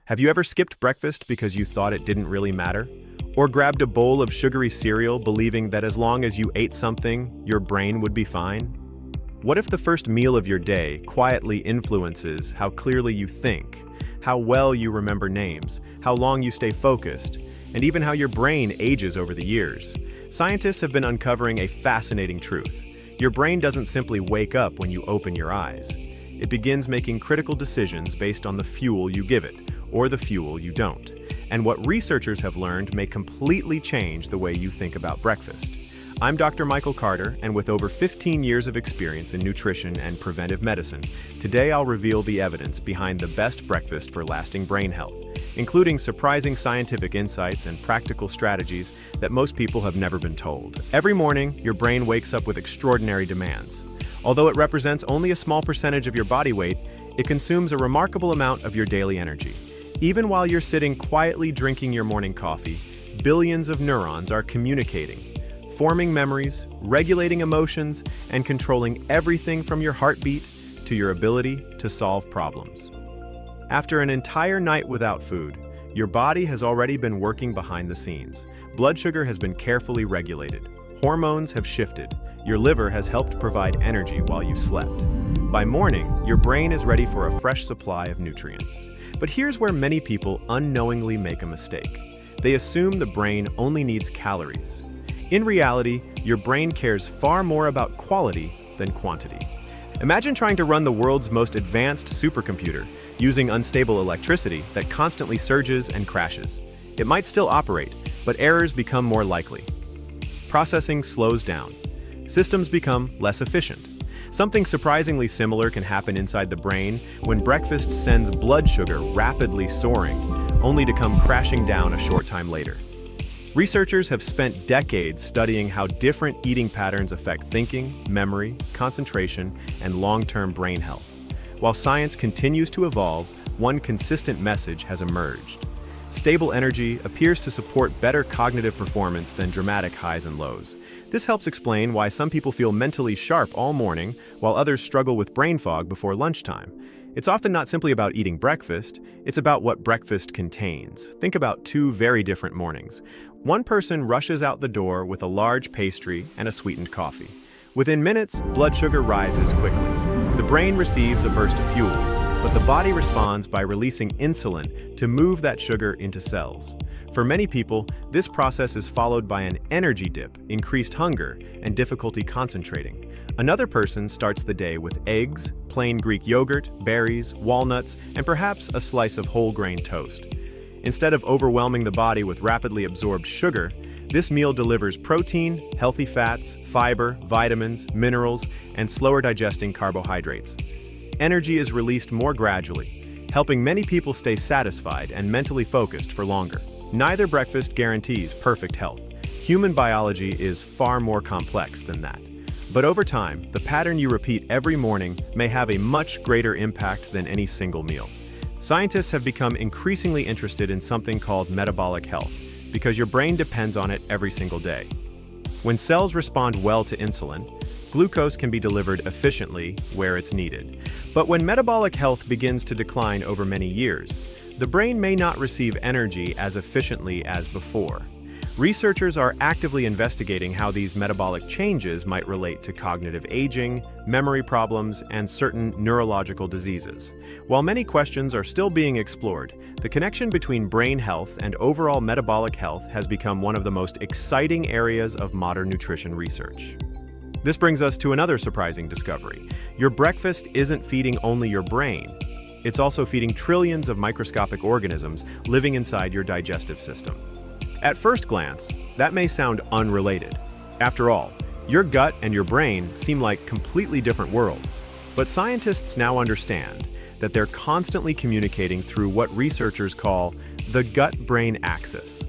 Have you ever skipped breakfast because you thought it didn't really matter? Or grabbed a bowl of sugary cereal believing that as long as you ate something, your brain would be fine? What if the first meal of your day quietly influences how clearly you think, how well you remember names, how long you stay focused, and even how your brain ages over the years? Scientists have been uncovering a fascinating truth. Your brain doesn't simply wake up when you open your eyes. It begins making critical decisions based on the fuel you give it, or the fuel you don't. And what researchers have learned may completely change the way you think about breakfast. I'm Dr. Michael Carter, and with over 15 years of experience in nutrition and preventive medicine, today I'll reveal the evidence behind the best breakfast for lasting brain health, including surprising scientific insights and practical strategies that most people have never been told. Every morning, your brain wakes up with extraordinary demands. Although it represents only a small percentage of your body weight, it consumes a remarkable amount of your daily energy. Even while you're sitting quietly drinking your morning coffee, billions of neurons are communicating, forming memories, regulating emotions, and controlling everything from your heartbeat to your ability to solve problems. After an entire night without food, your body has already been working behind the scenes. Blood sugar has been carefully regulated. Hormones have shifted. Your liver has helped provide energy while you slept. By morning, your brain is ready for a fresh supply of nutrients. But here's where many people unknowingly make a mistake. They assume the brain only needs calories. In reality, your brain cares far more about quality than quantity. Imagine trying to run the world's most advanced supercomputer using unstable electricity that constantly surges and crashes. It might still operate, but errors become more likely. Processing slows down. Systems become less efficient. Something surprisingly similar can happen inside the brain when breakfast sends blood sugar rapidly soaring, only to come crashing down a short time later. Researchers have spent decades studying how different eating patterns affect thinking, memory, concentration, and long-term brain health. While science continues to evolve, one consistent message has emerged. Stable energy appears to support better cognitive performance than dramatic highs and lows. This helps explain why some people feel mentally sharp all morning, while others struggle with brain fog before lunchtime. It's often not simply about eating breakfast, it's about what breakfast contains. Think about two very different mornings. One person rushes out the door with a large pastry and a sweetened coffee. Within minutes, blood sugar rises quickly. The brain receives a burst of fuel, but the body responds by releasing insulin to move that sugar into cells. For many people, this process is followed by an energy dip, increased hunger, and difficulty concentrating. Another person starts the day with eggs, plain Greek yogurt, berries, walnuts, and perhaps a slice of whole grain toast. Instead of overwhelming the body with rapidly absorbed sugar, this meal delivers protein, healthy fats, fiber, vitamins, minerals, and slower digesting carbohydrates. Energy is released more gradually, helping many people stay satisfied and mentally focused for longer. Neither breakfast guarantees perfect health. Human biology is far more complex than that. But over time, the pattern you repeat every morning may have a much greater impact than any single meal. Scientists have become increasingly interested in something called metabolic health, because your brain depends on it every single day. When cells respond well to insulin, glucose can be delivered efficiently where it's needed. But when metabolic health begins to decline over many years, the brain may not receive energy as efficiently as before. Researchers are actively investigating how these metabolic changes might relate to cognitive aging, memory problems, and certain neurological diseases. While many questions are still being explored, the connection between brain health and overall metabolic health has become one of the most exciting areas of modern nutrition research. This brings us to another surprising discovery. Your breakfast isn't feeding only your brain. It's also feeding trillions of microscopic organisms living inside your digestive system. At first glance, that may sound unrelated. After all, your gut and your brain seem like completely different worlds. But scientists now understand that they're constantly communicating through what researchers call the gut-brain axis.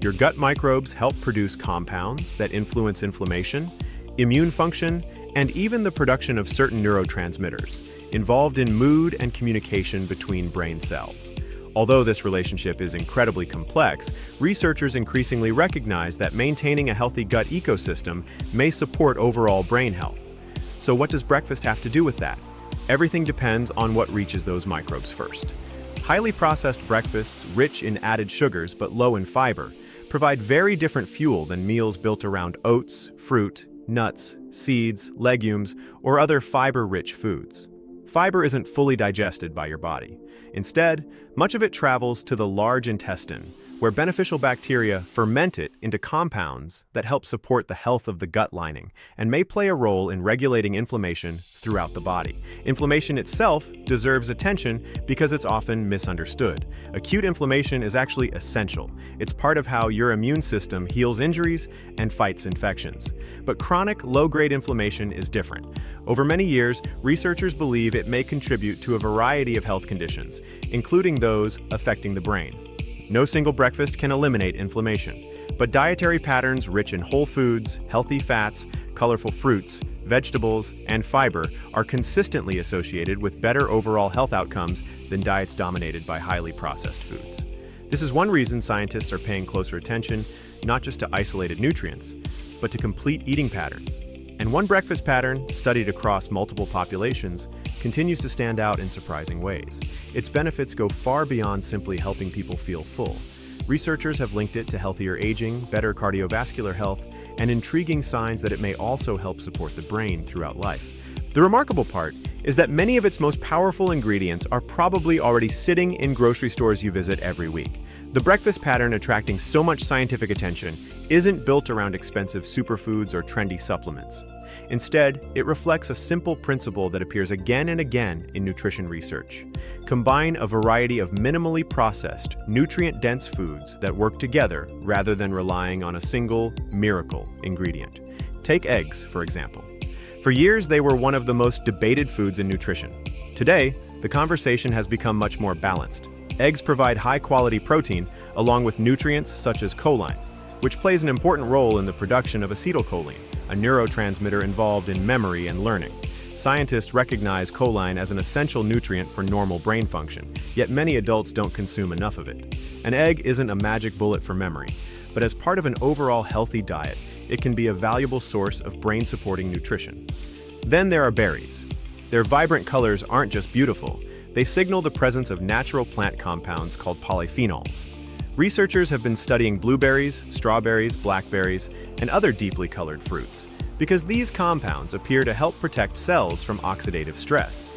Your gut microbes help produce compounds that influence inflammation, immune function, and even the production of certain neurotransmitters, involved in mood and communication between brain cells. Although this relationship is incredibly complex, researchers increasingly recognize that maintaining a healthy gut ecosystem may support overall brain health. So what does breakfast have to do with that? Everything depends on what reaches those microbes first. Highly processed breakfasts, rich in added sugars but low in fiber, provide very different fuel than meals built around oats, fruit, nuts, seeds, legumes, or other fiber-rich foods. Fiber isn't fully digested by your body. Instead, much of it travels to the large intestine, where beneficial bacteria ferment it into compounds that help support the health of the gut lining and may play a role in regulating inflammation throughout the body. Inflammation itself deserves attention because it's often misunderstood. Acute inflammation is actually essential. It's part of how your immune system heals injuries and fights infections. But chronic, low-grade inflammation is different. Over many years, researchers believe it may contribute to a variety of health conditions, including those affecting the brain. No single breakfast can eliminate inflammation, but dietary patterns rich in whole foods, healthy fats, colorful fruits, vegetables, and fiber are consistently associated with better overall health outcomes than diets dominated by highly processed foods. This is one reason scientists are paying closer attention, not just to isolated nutrients, but to complete eating patterns. And one breakfast pattern, studied across multiple populations, continues to stand out in surprising ways. Its benefits go far beyond simply helping people feel full. Researchers have linked it to healthier aging, better cardiovascular health, and intriguing signs that it may also help support the brain throughout life. The remarkable part is that many of its most powerful ingredients are probably already sitting in grocery stores you visit every week. The breakfast pattern attracting so much scientific attention isn't built around expensive superfoods or trendy supplements. Instead, it reflects a simple principle that appears again and again in nutrition research. Combine a variety of minimally processed, nutrient-dense foods that work together rather than relying on a single, miracle ingredient. Take eggs, for example. For years, they were one of the most debated foods in nutrition. Today, the conversation has become much more balanced. Eggs provide high-quality protein along with nutrients such as choline, which plays an important role in the production of acetylcholine, a neurotransmitter involved in memory and learning. Scientists recognize choline as an essential nutrient for normal brain function, yet many adults don't consume enough of it. An egg isn't a magic bullet for memory, but as part of an overall healthy diet, it can be a valuable source of brain-supporting nutrition. Then there are berries. Their vibrant colors aren't just beautiful, they signal the presence of natural plant compounds called polyphenols. Researchers have been studying blueberries, strawberries, blackberries, and other deeply colored fruits, because these compounds appear to help protect cells from oxidative stress.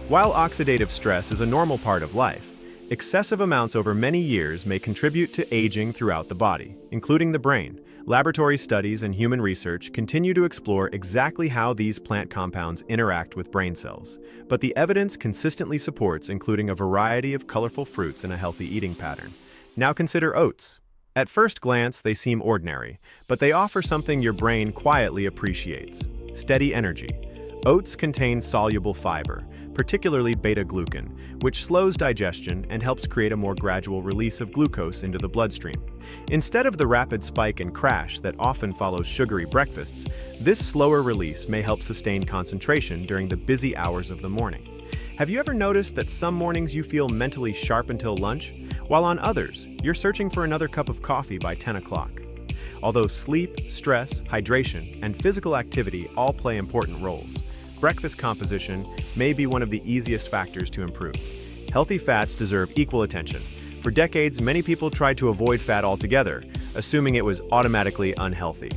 While oxidative stress is a normal part of life, excessive amounts over many years may contribute to aging throughout the body, including the brain. Laboratory studies and human research continue to explore exactly how these plant compounds interact with brain cells, but the evidence consistently supports including a variety of colorful fruits in a healthy eating pattern. Now consider oats. At first glance, they seem ordinary, but they offer something your brain quietly appreciates: steady energy. Oats contain soluble fiber, particularly beta-glucan, which slows digestion and helps create a more gradual release of glucose into the bloodstream. Instead of the rapid spike and crash that often follows sugary breakfasts, this slower release may help sustain concentration during the busy hours of the morning. Have you ever noticed that some mornings you feel mentally sharp until lunch, while on others, you're searching for another cup of coffee by 10 o'clock? Although sleep, stress, hydration, and physical activity all play important roles, breakfast composition may be one of the easiest factors to improve. Healthy fats deserve equal attention. For decades, many people tried to avoid fat altogether, assuming it was automatically unhealthy.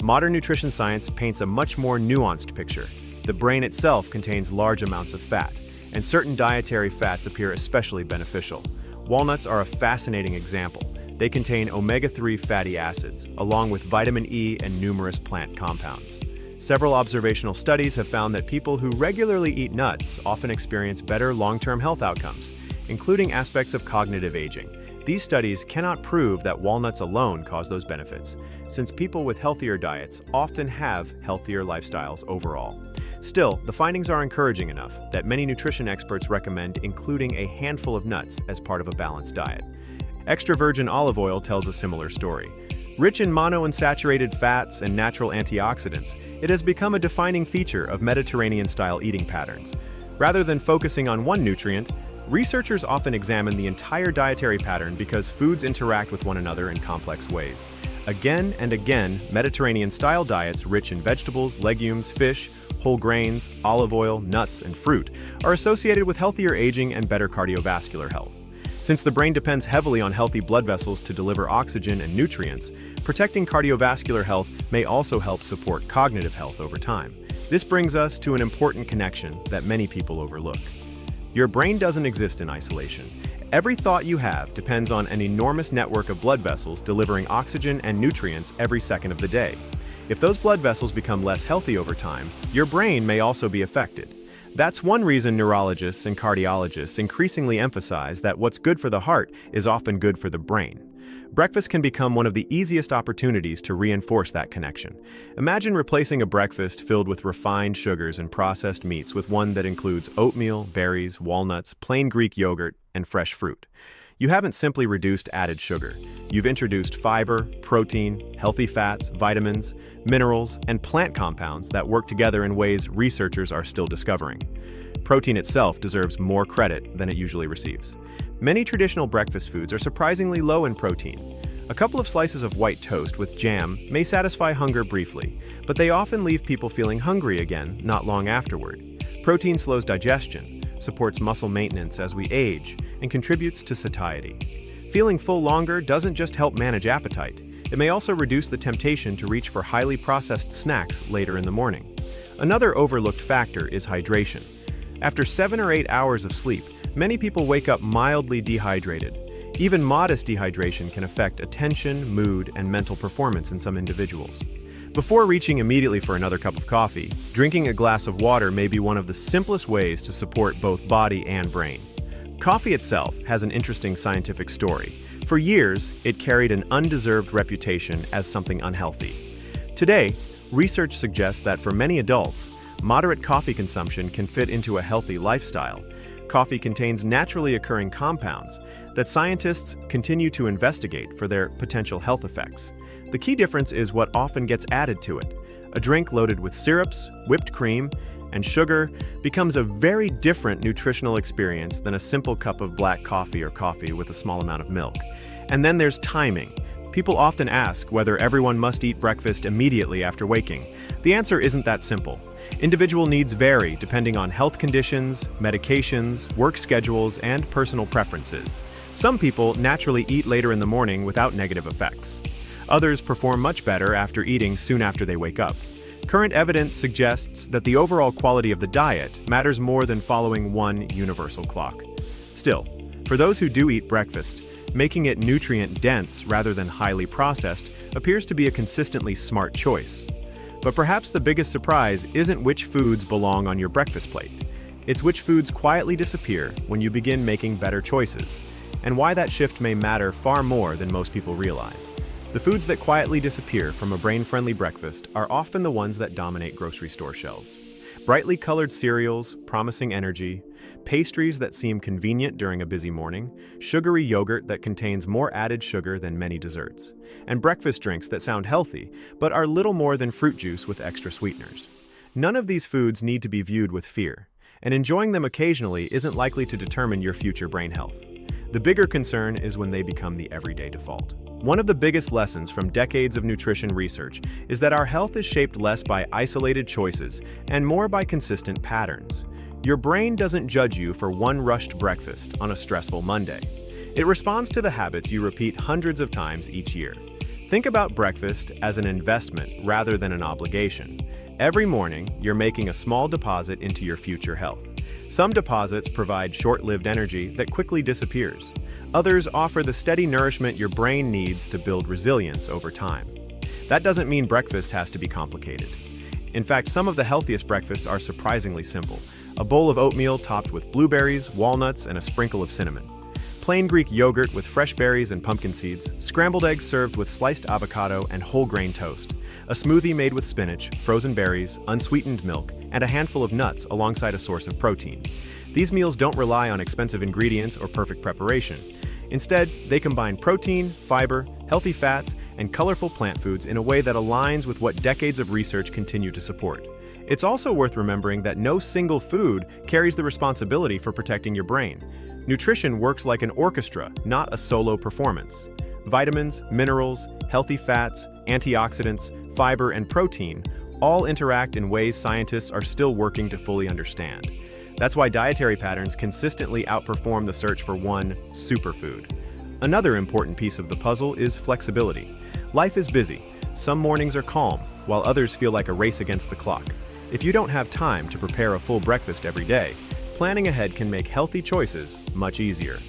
Modern nutrition science paints a much more nuanced picture. The brain itself contains large amounts of fat, and certain dietary fats appear especially beneficial. Walnuts are a fascinating example. They contain omega-3 fatty acids, along with vitamin E and numerous plant compounds. Several observational studies have found that people who regularly eat nuts often experience better long-term health outcomes, including aspects of cognitive aging. These studies cannot prove that walnuts alone cause those benefits, since people with healthier diets often have healthier lifestyles overall. Still, the findings are encouraging enough that many nutrition experts recommend including a handful of nuts as part of a balanced diet. Extra virgin olive oil tells a similar story. Rich in monounsaturated fats and natural antioxidants, it has become a defining feature of Mediterranean-style eating patterns. Rather than focusing on one nutrient, researchers often examine the entire dietary pattern because foods interact with one another in complex ways. Again and again, Mediterranean-style diets rich in vegetables, legumes, fish, whole grains, olive oil, nuts, and fruit are associated with healthier aging and better cardiovascular health. Since the brain depends heavily on healthy blood vessels to deliver oxygen and nutrients, protecting cardiovascular health may also help support cognitive health over time. This brings us to an important connection that many people overlook. Your brain doesn't exist in isolation. Every thought you have depends on an enormous network of blood vessels delivering oxygen and nutrients every second of the day. If those blood vessels become less healthy over time, your brain may also be affected. That's one reason neurologists and cardiologists increasingly emphasize that what's good for the heart is often good for the brain. Breakfast can become one of the easiest opportunities to reinforce that connection. Imagine replacing a breakfast filled with refined sugars and processed meats with one that includes oatmeal, berries, walnuts, plain Greek yogurt, and fresh fruit. You haven't simply reduced added sugar. You've introduced fiber, protein, healthy fats, vitamins, minerals, and plant compounds that work together in ways researchers are still discovering. Protein itself deserves more credit than it usually receives. Many traditional breakfast foods are surprisingly low in protein. A couple of slices of white toast with jam may satisfy hunger briefly, but they often leave people feeling hungry again not long afterward. Protein slows digestion, supports muscle maintenance as we age, and contributes to satiety. Feeling full longer doesn't just help manage appetite, it may also reduce the temptation to reach for highly processed snacks later in the morning. Another overlooked factor is hydration. After 7 or 8 hours of sleep, many people wake up mildly dehydrated. Even modest dehydration can affect attention, mood, and mental performance in some individuals. Before reaching immediately for another cup of coffee, drinking a glass of water may be one of the simplest ways to support both body and brain. Coffee itself has an interesting scientific story. For years, it carried an undeserved reputation as something unhealthy. Today, research suggests that for many adults, moderate coffee consumption can fit into a healthy lifestyle. Coffee contains naturally occurring compounds that scientists continue to investigate for their potential health effects. The key difference is what often gets added to it. A drink loaded with syrups, whipped cream, and sugar becomes a very different nutritional experience than a simple cup of black coffee or coffee with a small amount of milk. And then there's timing. People often ask whether everyone must eat breakfast immediately after waking. The answer isn't that simple. Individual needs vary depending on health conditions, medications, work schedules, and personal preferences. Some people naturally eat later in the morning without negative effects. Others perform much better after eating soon after they wake up. Current evidence suggests that the overall quality of the diet matters more than following one universal clock. Still, for those who do eat breakfast, making it nutrient-dense rather than highly processed appears to be a consistently smart choice. But perhaps the biggest surprise isn't which foods belong on your breakfast plate. It's which foods quietly disappear when you begin making better choices, and why that shift may matter far more than most people realize. The foods that quietly disappear from a brain-friendly breakfast are often the ones that dominate grocery store shelves. Brightly colored cereals, promising energy, pastries that seem convenient during a busy morning, sugary yogurt that contains more added sugar than many desserts, and breakfast drinks that sound healthy but are little more than fruit juice with extra sweeteners. None of these foods need to be viewed with fear, and enjoying them occasionally isn't likely to determine your future brain health. The bigger concern is when they become the everyday default. One of the biggest lessons from decades of nutrition research is that our health is shaped less by isolated choices and more by consistent patterns. Your brain doesn't judge you for one rushed breakfast on a stressful Monday. It responds to the habits you repeat hundreds of times each year. Think about breakfast as an investment rather than an obligation. Every morning, you're making a small deposit into your future health. Some deposits provide short-lived energy that quickly disappears. Others offer the steady nourishment your brain needs to build resilience over time. That doesn't mean breakfast has to be complicated. In fact, some of the healthiest breakfasts are surprisingly simple. A bowl of oatmeal topped with blueberries, walnuts, and a sprinkle of cinnamon. Plain Greek yogurt with fresh berries and pumpkin seeds. Scrambled eggs served with sliced avocado and whole grain toast. A smoothie made with spinach, frozen berries, unsweetened milk, and a handful of nuts alongside a source of protein. These meals don't rely on expensive ingredients or perfect preparation. Instead, they combine protein, fiber, healthy fats, and colorful plant foods in a way that aligns with what decades of research continue to support. It's also worth remembering that no single food carries the responsibility for protecting your brain. Nutrition works like an orchestra, not a solo performance. Vitamins, minerals, healthy fats, antioxidants, fiber, and protein all interact in ways scientists are still working to fully understand. That's why dietary patterns consistently outperform the search for one superfood. Another important piece of the puzzle is flexibility. Life is busy. Some mornings are calm, while others feel like a race against the clock. If you don't have time to prepare a full breakfast every day, planning ahead can make healthy choices much easier.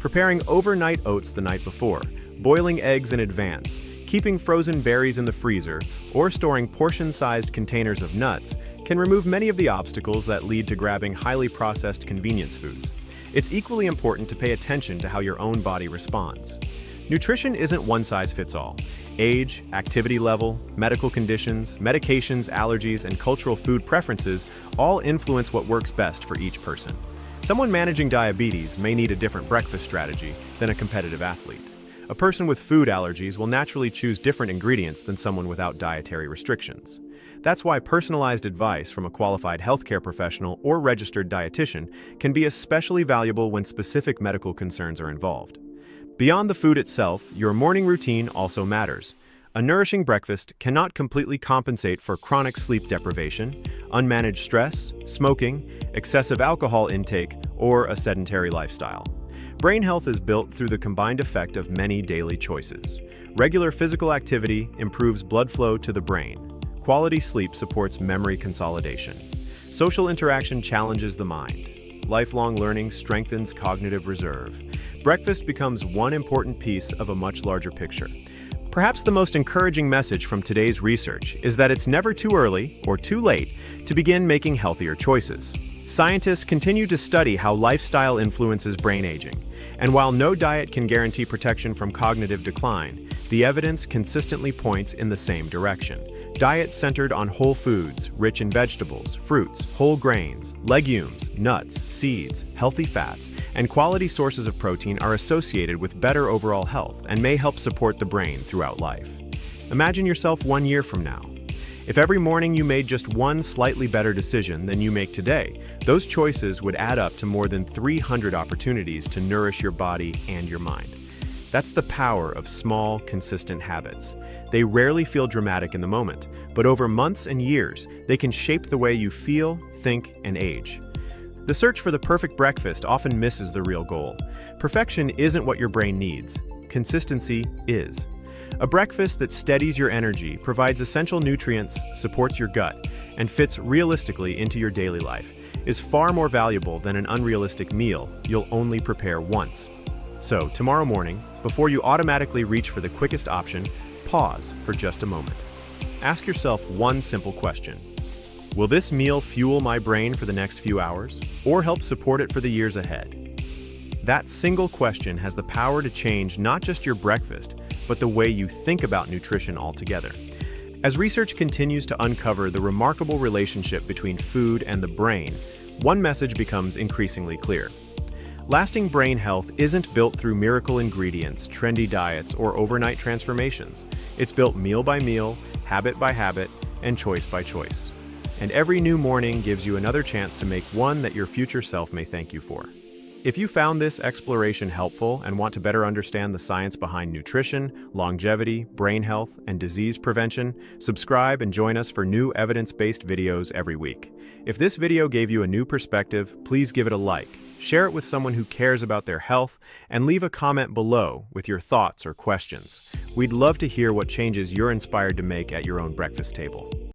Preparing overnight oats the night before, boiling eggs in advance, keeping frozen berries in the freezer, or storing portion-sized containers of nuts can remove many of the obstacles that lead to grabbing highly processed convenience foods. It's equally important to pay attention to how your own body responds. Nutrition isn't one size fits all. Age, activity level, medical conditions, medications, allergies, and cultural food preferences all influence what works best for each person. Someone managing diabetes may need a different breakfast strategy than a competitive athlete. A person with food allergies will naturally choose different ingredients than someone without dietary restrictions. That's why personalized advice from a qualified healthcare professional or registered dietitian can be especially valuable when specific medical concerns are involved. Beyond the food itself, your morning routine also matters. A nourishing breakfast cannot completely compensate for chronic sleep deprivation, unmanaged stress, smoking, excessive alcohol intake, or a sedentary lifestyle. Brain health is built through the combined effect of many daily choices. Regular physical activity improves blood flow to the brain. Quality sleep supports memory consolidation. Social interaction challenges the mind. Lifelong learning strengthens cognitive reserve. Breakfast becomes one important piece of a much larger picture. Perhaps the most encouraging message from today's research is that it's never too early or too late to begin making healthier choices. Scientists continue to study how lifestyle influences brain aging, and while no diet can guarantee protection from cognitive decline, the evidence consistently points in the same direction. Diets centered on whole foods, rich in vegetables, fruits, whole grains, legumes, nuts, seeds, healthy fats, and quality sources of protein are associated with better overall health and may help support the brain throughout life. Imagine yourself 1 year from now. If every morning you made just one slightly better decision than you make today, those choices would add up to more than 300 opportunities to nourish your body and your mind. That's the power of small, consistent habits. They rarely feel dramatic in the moment, but over months and years, they can shape the way you feel, think, and age. The search for the perfect breakfast often misses the real goal. Perfection isn't what your brain needs. Consistency is. A breakfast that steadies your energy, provides essential nutrients, supports your gut, and fits realistically into your daily life is far more valuable than an unrealistic meal you'll only prepare once. So, tomorrow morning, before you automatically reach for the quickest option, pause for just a moment. Ask yourself one simple question. Will this meal fuel my brain for the next few hours, or help support it for the years ahead? That single question has the power to change not just your breakfast, but the way you think about nutrition altogether. As research continues to uncover the remarkable relationship between food and the brain, one message becomes increasingly clear. Lasting brain health isn't built through miracle ingredients, trendy diets, or overnight transformations. It's built meal by meal, habit by habit, and choice by choice. And every new morning gives you another chance to make one that your future self may thank you for. If you found this exploration helpful and want to better understand the science behind nutrition, longevity, brain health, and disease prevention, subscribe and join us for new evidence-based videos every week. If this video gave you a new perspective, please give it a like, share it with someone who cares about their health, and leave a comment below with your thoughts or questions. We'd love to hear what changes you're inspired to make at your own breakfast table.